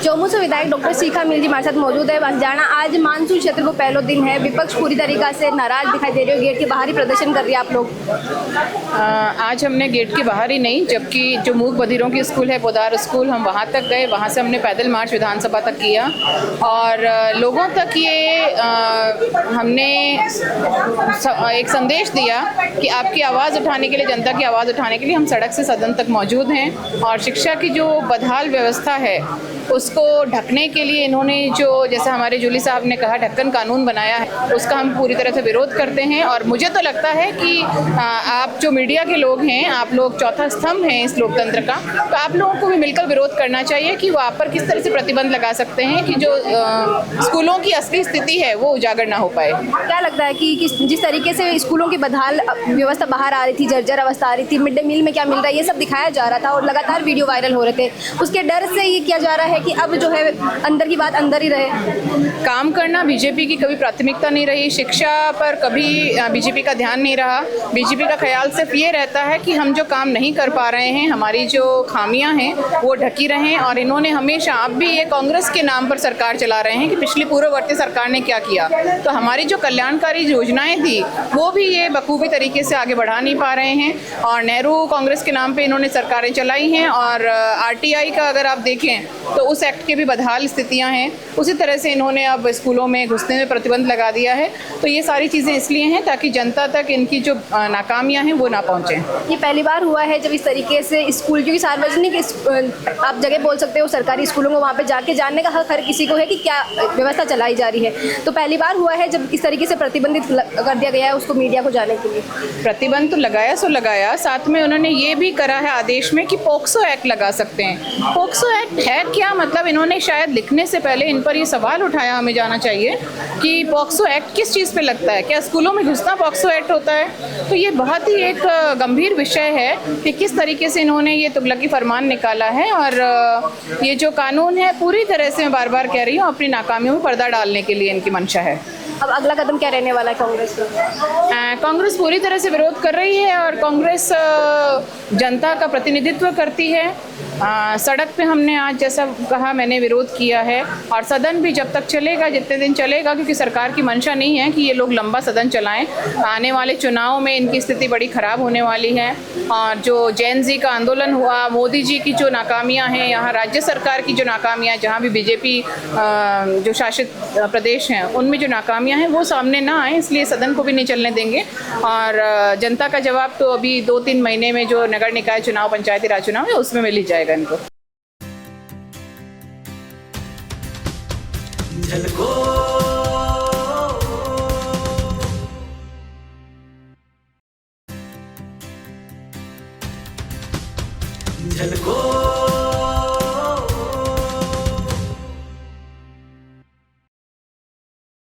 चौमू से विधायक डॉक्टर शिखा मील जी हमारे साथ मौजूद है। बंजारा आज मानसून क्षेत्र को पहला दिन है, विपक्ष पूरी तरीका से नाराज दिखाई दे रही है, गेट के बाहर ही प्रदर्शन कर रही है आप लोग। आज हमने गेट के बाहर ही नहीं, जबकि जो मूक बधिरों की स्कूल है पोदार स्कूल, हम वहाँ तक गए, वहाँ से हमने पैदल मार्च विधानसभा तक किया और लोगों तक ये हमने एक संदेश दिया कि आपकी आवाज़ उठाने के लिए, जनता की आवाज़ उठाने के लिए हम सड़क से सदन तक मौजूद हैं। और शिक्षा की जो बदहाल व्यवस्था है उसको ढकने के लिए इन्होंने जो, जैसे हमारे जूली साहब ने कहा, ढक्कन कानून बनाया है, उसका हम पूरी तरह से विरोध करते हैं। और मुझे तो लगता है कि आप जो मीडिया के लोग हैं, आप लोग चौथा स्तंभ हैं इस लोकतंत्र का, तो आप लोगों को भी मिलकर विरोध करना चाहिए कि वो आप पर किस तरह से प्रतिबंध लगा सकते हैं कि जो स्कूलों की असली स्थिति है वो उजागर ना हो पाए। क्या लगता है कि जिस तरीके से स्कूलों की बदहाल व्यवस्था बाहर आ रही थी, जर्जर अवस्था आ रही थी, मिड डे मील में क्या मिल रहा है, ये सब दिखाया जा रहा था और लगातार वीडियो वायरल हो रहे थे, उसके डर से ये किया जा रहा है कि अब जो है अंदर की बात अंदर ही रहे। काम करना बीजेपी की कभी प्राथमिकता नहीं रही, शिक्षा पर कभी बीजेपी का ध्यान नहीं रहा। बीजेपी का ख्याल सिर्फ ये रहता है कि हम जो काम नहीं कर पा रहे हैं, हमारी जो खामियां हैं वो ढकी रहें। और इन्होंने हमेशा, अब भी ये कांग्रेस के नाम पर सरकार चला रहे हैं कि पिछली पूर्ववर्ती सरकार ने क्या किया, तो हमारी जो कल्याणकारी योजनाएं थी वो भी ये बखूबी तरीके से आगे बढ़ा नहीं पा रहे हैं। और नेहरू कांग्रेस के नाम पे इन्होंने सरकारें चलाई हैं। और आरटीआई का अगर आप देखें तो उस एक्ट के भी बदहाल स्थितियां हैं। उसी तरह से इन्होंने अब स्कूलों में घुसने में प्रतिबंध लगा दिया है। तो ये सारी चीज़ें इसलिए हैं ताकि जनता तक इनकी जो नाकामियां हैं वो ना पहुंचें। ये पहली बार हुआ है जब इस तरीके से स्कूल, क्योंकि सार्वजनिक आप जगह बोल सकते हो, सरकारी स्कूलों को वहाँ पे जाके जानने का हक हर किसी को है कि क्या व्यवस्था चलाई जा रही है। तो पहली बार हुआ है जब इस तरीके से प्रतिबंधित कर दिया गया है उसको मीडिया को जाने के लिए। प्रतिबंध तो लगाया सो लगाया, साथ में उन्होंने ये भी करा है आदेश में कि पोक्सो एक्ट लगा सकते हैं। पोक्सो एक्ट है क्या, मतलब इन्होंने शायद लिखने से पहले इन पर ये सवाल उठाया, हमें जाना चाहिए कि पोक्सो एक्ट किस चीज़ पे लगता है, क्या स्कूलों में घुसना पोक्सो एक्ट होता है? तो ये बहुत ही एक गंभीर विषय है कि किस तरीके से इन्होंने ये तुगलकी फरमान निकाला है। और ये जो कानून है पूरी तरह से, मैं बार बार कह रही हूँ, अपनी नाकामियों में पर्दा डालने के लिए इनकी मंशा है। अब अगला कदम क्या रहने वाला है कांग्रेस का? कांग्रेस पूरी तरह से विरोध कर रही है और कांग्रेस जनता का प्रतिनिधित्व करती है। सड़क पे हमने आज, जैसा कहा, मैंने विरोध किया है। और सदन भी जब तक चलेगा, जितने दिन चलेगा, क्योंकि सरकार की मंशा नहीं है कि ये लोग लंबा सदन चलाएं। आने वाले चुनाव में इनकी स्थिति बड़ी ख़राब होने वाली है। और जो जैन जी का आंदोलन हुआ, मोदी जी की जो नाकामियाँ हैं, यहाँ राज्य सरकार की जो नाकामियाँ, जहाँ भी बीजेपी जो शासित प्रदेश हैं उनमें जो नाकामियाँ हैं वो सामने ना आए, इसलिए सदन को भी नहीं चलने देंगे। और जनता का जवाब तो अभी 2-3 महीने में जो नगर निकाय चुनाव, पंचायती राज चुनाव है, उसमें मिल ही जाएगा इनको। झलको